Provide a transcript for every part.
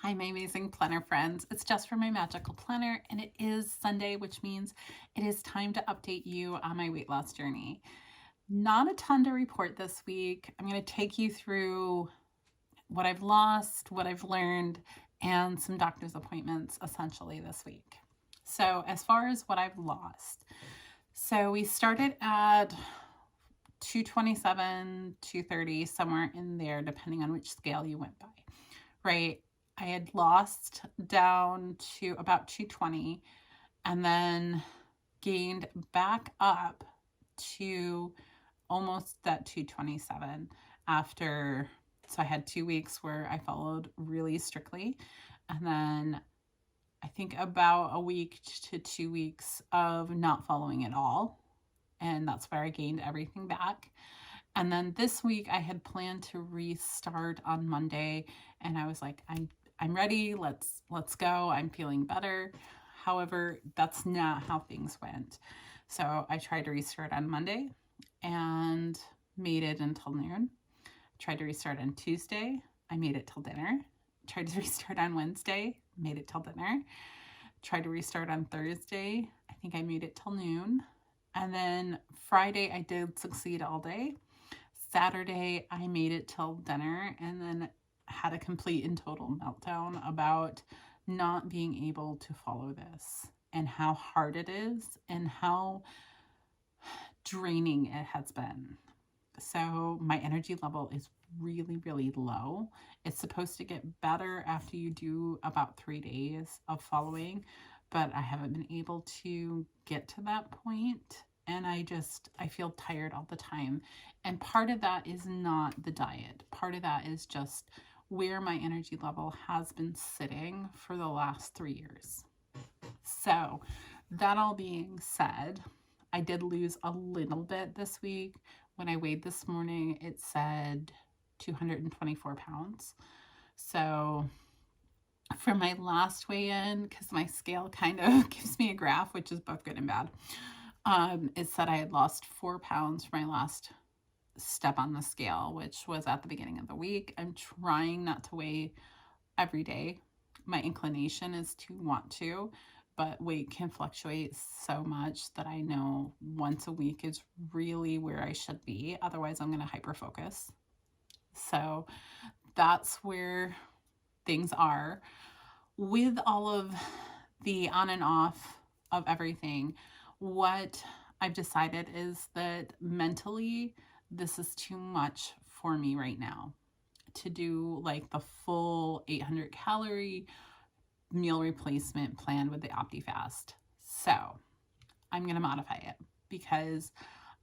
Hi, my amazing planner friends. It's just for my magical planner, and it is Sunday, which means it is time to update you on my weight loss journey. Not a ton to report this week. I'm going to take you through what I've lost, what I've learned, and some doctor's appointments essentially this week. So, as far as what I've lost, so we started at 227, 230, somewhere in there, depending on which scale you went by, right? I had lost down to about 220 and then gained back up to almost that 227 after. So I had 2 weeks where I followed really strictly. And then I think about a week to 2 weeks of not following at all. And that's where I gained everything back. And then this week I had planned to restart on Monday, and I was like, I'm ready. Let's go. I'm feeling better. However, that's not how things went. So I tried to restart on Monday and made it until noon. Tried to restart on Tuesday. I made it till dinner. Tried to restart on Wednesday. Made it till dinner. Tried to restart on Thursday. I think I made it till noon. And then Friday I did succeed all day. Saturday, I made it till dinner and then had a complete and total meltdown about not being able to follow this and how hard it is and how draining it has been. So, my energy level is really, really low. It's supposed to get better after you do about 3 days of following, but I haven't been able to get to that point. And I feel tired all the time. And part of that is not the diet. Part of that is just where my energy level has been sitting for the last 3 years. So, that all being said, I did lose a little bit this week. When I weighed this morning, it said 224 pounds. So, for my last weigh in, because my scale kind of gives me a graph, which is both good and bad, it said I had lost 4 pounds for my last step on the scale, which was at the beginning of the week. I'm trying not to weigh every day. My inclination is to want to, but weight can fluctuate so much that I know once a week is really where I should be. Otherwise, I'm going to hyper focus. So that's where things are. With all of the on and off of everything, what I've decided is that mentally, this is too much for me right now to do like the full 800 calorie meal replacement plan with the Optifast. So I'm going to modify it because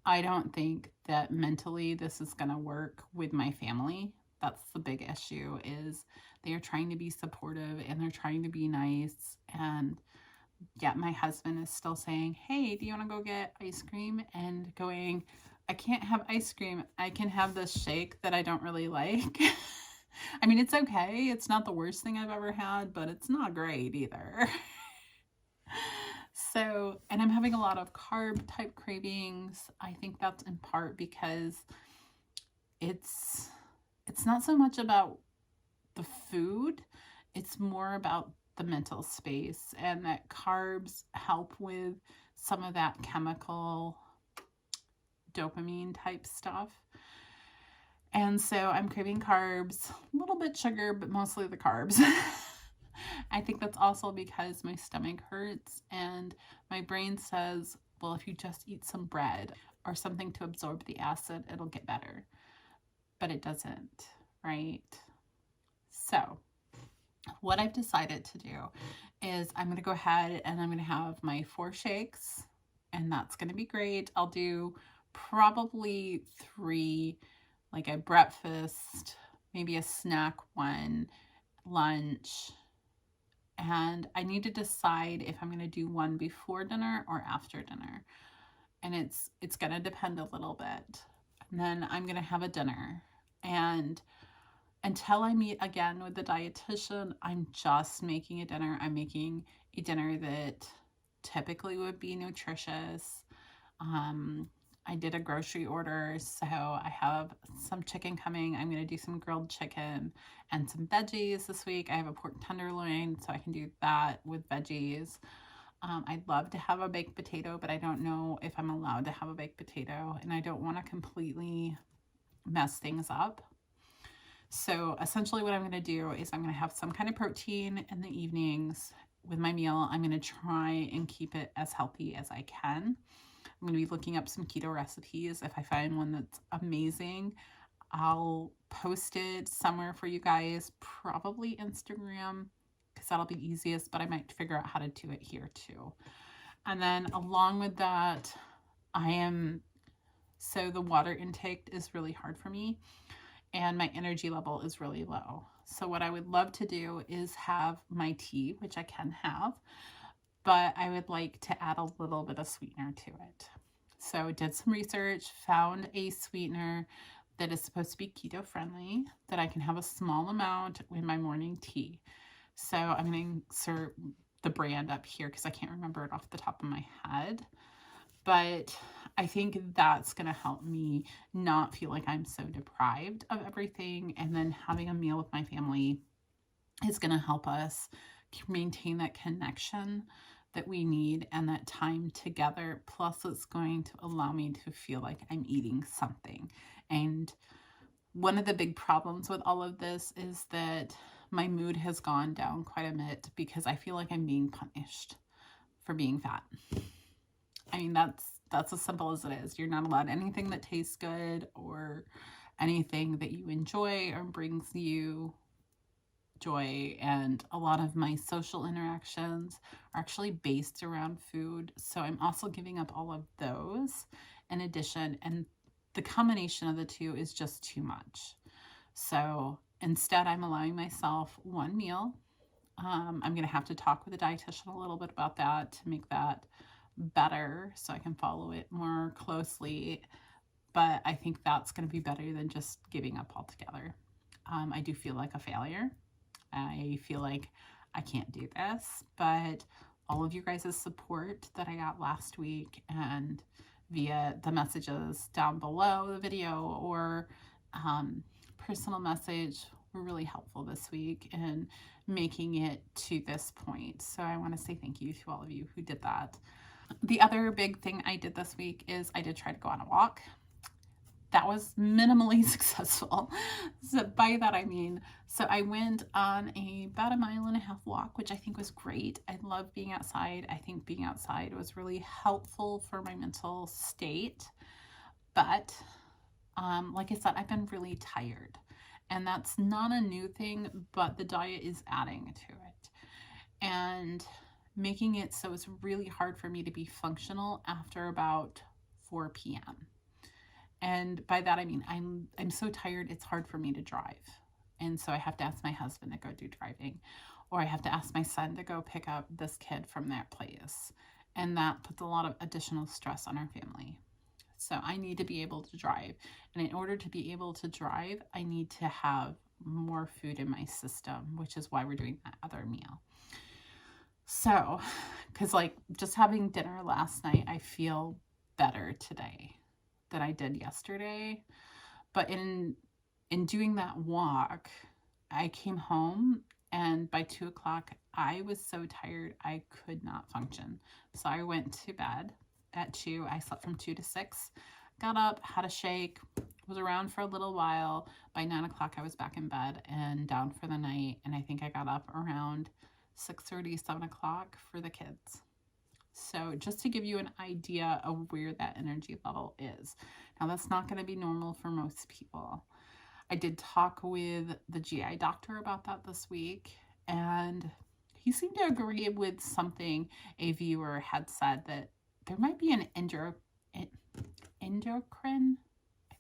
I don't think that mentally this is going to work with my family. That's the big issue, is they are trying to be supportive and they're trying to be nice. And yet my husband is still saying, hey, do you want to go get ice cream? And going, I can't have ice cream. I can have this shake that I don't really like. I mean, it's okay. It's not the worst thing I've ever had, but it's not great either. So, and I'm having a lot of carb type cravings. I think that's in part because it's not so much about the food, it's more about the mental space, and that carbs help with some of that chemical dopamine type stuff. And so I'm craving carbs, a little bit sugar, but mostly the carbs. I think that's also because my stomach hurts and my brain says, well, if you just eat some bread or something to absorb the acid, it'll get better. But it doesn't, right? So, what I've decided to do is I'm going to go ahead and I'm going to have my 4 shakes, and that's going to be great. I'll do probably 3, like a breakfast, maybe a snack one, lunch, and I need to decide if I'm going to do one before dinner or after dinner. And it's going to depend a little bit. And then I'm going to have a dinner. And until I meet again with the dietitian, I'm just making a dinner. I'm making a dinner that typically would be nutritious. I did a grocery order, so I have some chicken coming. I'm going to do some grilled chicken and some veggies this week. I have a pork tenderloin, so I can do that with veggies. I'd love to have a baked potato, but I don't know if I'm allowed to have a baked potato, and I don't want to completely mess things up. So essentially what I'm going to do is I'm going to have some kind of protein in the evenings with my meal. I'm going to try and keep it as healthy as I can. I'm going to be looking up some keto recipes. If I find one that's amazing, I'll post it somewhere for you guys, probably Instagram, because that'll be easiest, but I might figure out how to do it here too. And then along with that, so the water intake is really hard for me and my energy level is really low. So what I would love to do is have my tea, which I can have, but I would like to add a little bit of sweetener to it. So did some research, found a sweetener that is supposed to be keto friendly, that I can have a small amount with my morning tea. So I'm going to insert the brand up here because I can't remember it off the top of my head. But I think that's going to help me not feel like I'm so deprived of everything. And then having a meal with my family is going to help us maintain that connection that we need and that time together. Plus, it's going to allow me to feel like I'm eating something. And one of the big problems with all of this is that my mood has gone down quite a bit because I feel like I'm being punished for being fat. I mean, that's as simple as it is. You're not allowed anything that tastes good or anything that you enjoy or brings you joy. And a lot of my social interactions are actually based around food. So I'm also giving up all of those in addition. And the combination of the two is just too much. So instead, I'm allowing myself one meal. I'm going to have to talk with a dietitian a little bit about that to make that better so I can follow it more closely. But I think that's going to be better than just giving up altogether. I do feel like a failure. I feel like I can't do this, but all of you guys' support that I got last week and via the messages down below the video or personal message were really helpful this week in making it to this point. So I want to say thank you to all of you who did that. The other big thing I did this week is I did try to go on a walk. That was minimally successful. So by that I mean, so I went on about 1.5 mile walk, which I think was great. I love being outside. I think being outside was really helpful for my mental state. But like I said, I've been really tired. And that's not a new thing, but the diet is adding to it. And making it so it's really hard for me to be functional after about 4 p.m. And by that I mean I'm so tired it's hard for me to drive. And so I have to ask my husband to go do driving, or I have to ask my son to go pick up this kid from that place. And that puts a lot of additional stress on our family. So I need to be able to drive. And in order to be able to drive, I need to have more food in my system, which is why we're doing that other meal. So, because like just having dinner last night, I feel better today than I did yesterday. But in doing that walk, I came home and by 2 o'clock, I was so tired I could not function. So I went to bed at 2. I slept from 2 to 6, got up, had a shake, was around for a little while. By 9 o'clock, I was back in bed and down for the night. And I think I got up around 6:30, 7 o'clock for the kids. So just to give you an idea of where that energy level is. Now that's not going to be normal for most people. I did talk with the GI doctor about that this week, and he seemed to agree with something a viewer had said, that there might be an endocrine, I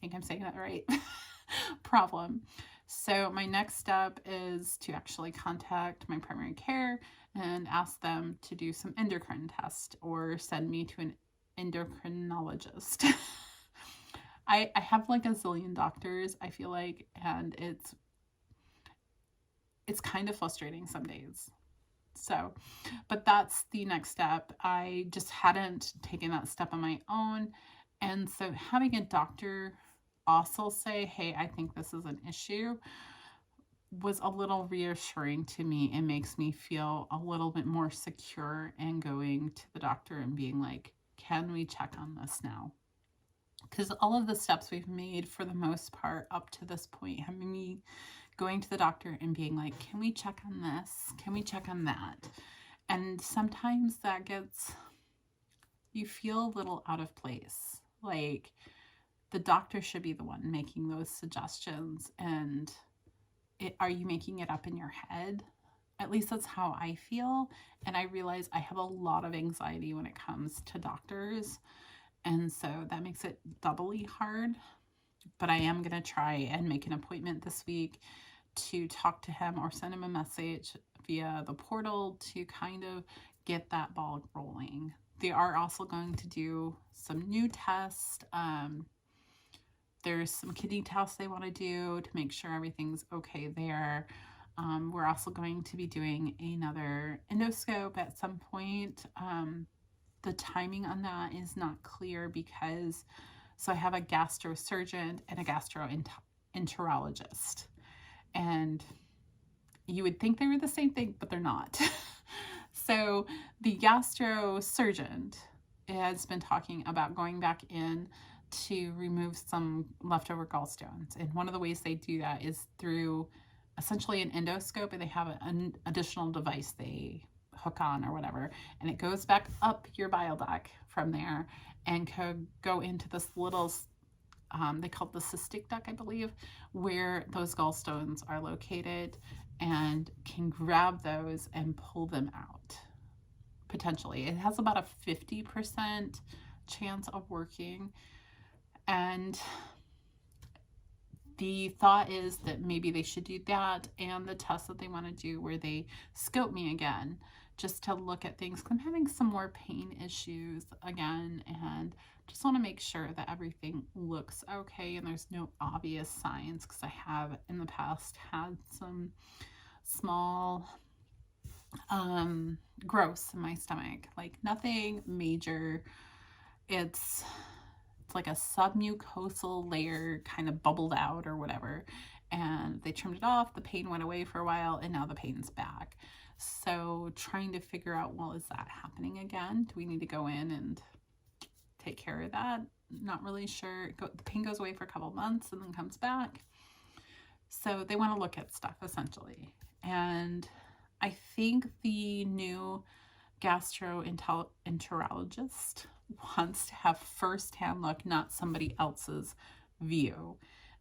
think I'm saying that right, problem. So my next step is to actually contact my primary care and ask them to do some endocrine test or send me to an endocrinologist. I have like a zillion doctors, I feel like, and it's kind of frustrating some days. So, but that's the next step. I just hadn't taken that step on my own. And so having a doctor also say, hey, I think this is an issue, was a little reassuring to me. It makes me feel a little bit more secure in going to the doctor and being like, can we check on this now? Because all of the steps we've made for the most part up to this point have me going to the doctor and being like, can we check on this? Can we check on that? And sometimes that gets, you feel a little out of place. Like the doctor should be the one making those suggestions. And are you making it up in your head? At least that's how I feel. And I realize I have a lot of anxiety when it comes to doctors. And so that makes it doubly hard. But I am going to try and make an appointment this week to talk to him or send him a message via the portal to kind of get that ball rolling. They are also going to do some new tests. There's some kidney tests they want to do to make sure everything's okay there. We're also going to be doing another endoscope at some point. The timing on that is not clear because, so I have a gastrosurgeon and a gastroenterologist. And you would think they were the same thing, but they're not. So the gastrosurgeon has been talking about going back in to remove some leftover gallstones. And one of the ways they do that is through essentially an endoscope, and they have an additional device they hook on or whatever, and it goes back up your bile duct from there and could go into this little, they call it the cystic duct, I believe, where those gallstones are located, and can grab those and pull them out. Potentially, it has about a 50% chance of working. And the thought is that maybe they should do that and the test that they want to do where they scope me again just to look at things. I'm having some more pain issues again, and just want to make sure that everything looks okay and there's no obvious signs, because I have in the past had some small growths in my stomach, like nothing major. It's like a submucosal layer kind of bubbled out or whatever, and they trimmed it off. The pain went away for a while, and now the pain's back. So trying to figure out, well, is that happening again? Do we need to go in and take care of that? Not really sure. The pain goes away for a couple months and then comes back. So they want to look at stuff essentially. And I think the new gastroenterologist wants to have first-hand look, not somebody else's view.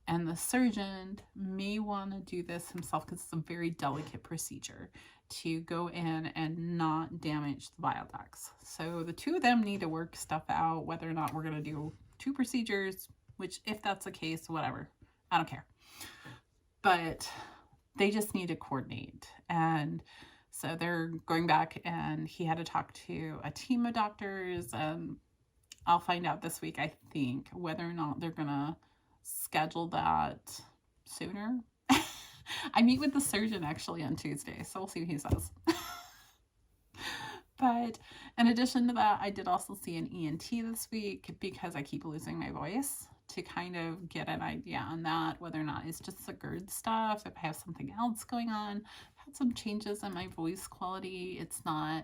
And the surgeon may want to do this himself because it's a very delicate procedure to go in and not damage the bile ducts. So the two of them need to work stuff out, whether or not we're going to do two procedures, which if that's the case, whatever, I don't care. But they just need to coordinate. And so they're going back, and he had to talk to a team of doctors. I'll find out this week, I think, whether or not they're going to schedule that sooner. I meet with the surgeon actually on Tuesday, so we'll see what he says. But in addition to that, I did also see an ENT this week because I keep losing my voice, to kind of get an idea on that, whether or not it's just the GERD stuff, if I have something else going on. I've had some changes in my voice quality. It's a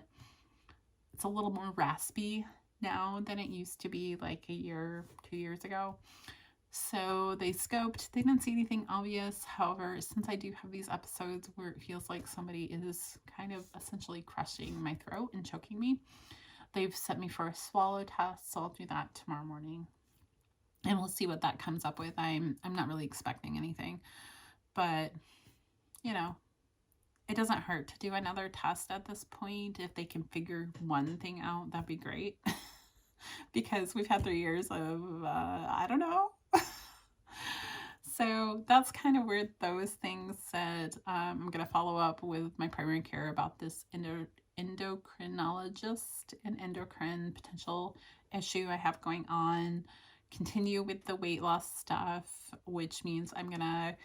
little more raspy now than it used to be like a year, 2 years ago. So they scoped, they didn't see anything obvious. However, since I do have these episodes where it feels like somebody is kind of essentially crushing my throat and choking me, they've sent me for a swallow test, so I'll do that tomorrow morning. And we'll see what that comes up with. I'm not really expecting anything, but you know, it doesn't hurt to do another test at this point. If they can figure one thing out, that'd be great. Because we've had 3 years of, I don't know. So that's kind of where those things said. I'm going to follow up with my primary care about this endocrinologist and endocrine potential issue I have going on. Continue with the weight loss stuff, which means I'm going to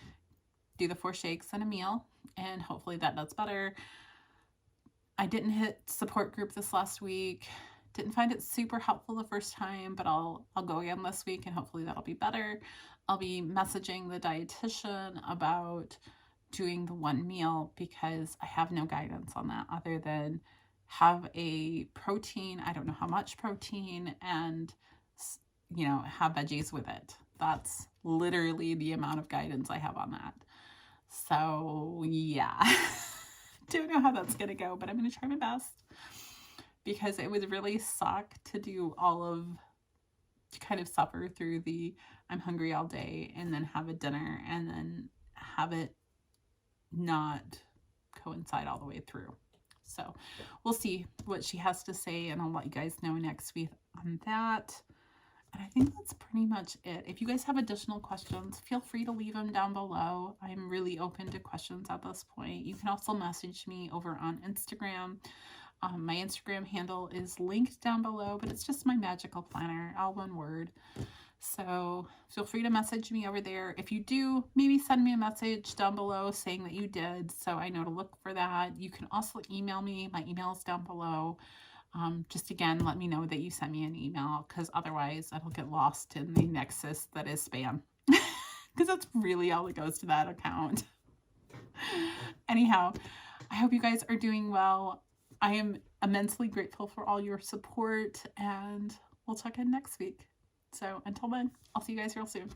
do the 4 shakes and a meal, and hopefully that does better. I didn't hit support group this last week Didn't find it super helpful the first time, but I'll go again this week and hopefully that'll be better. I'll be messaging the dietitian about doing the one meal because I have no guidance on that other than have a protein, I don't know how much protein, and have veggies with it. That's literally the amount of guidance I have on that. So yeah, don't know how that's gonna go, but I'm gonna try my best because it would really suck to do to kind of suffer through the I'm hungry all day and then have a dinner and then have it not coincide all the way through. So we'll see what she has to say, and I'll let you guys know next week on that. And I think that's pretty much it. If you guys have additional questions, feel free to leave them down below. I'm really open to questions at this point. You can also message me over on Instagram. My Instagram handle is linked down below, but it's just my magical planner, all one word. So feel free to message me over there. If you do, maybe send me a message down below saying that you did, so I know to look for that. You can also email me. My email is down below. Just again, let me know that you sent me an email, because otherwise it'll get lost in the nexus that is spam. Because that's really all that goes to that account. Anyhow, I hope you guys are doing well. I am immensely grateful for all your support, and we'll check in next week. So until then, I'll see you guys real soon.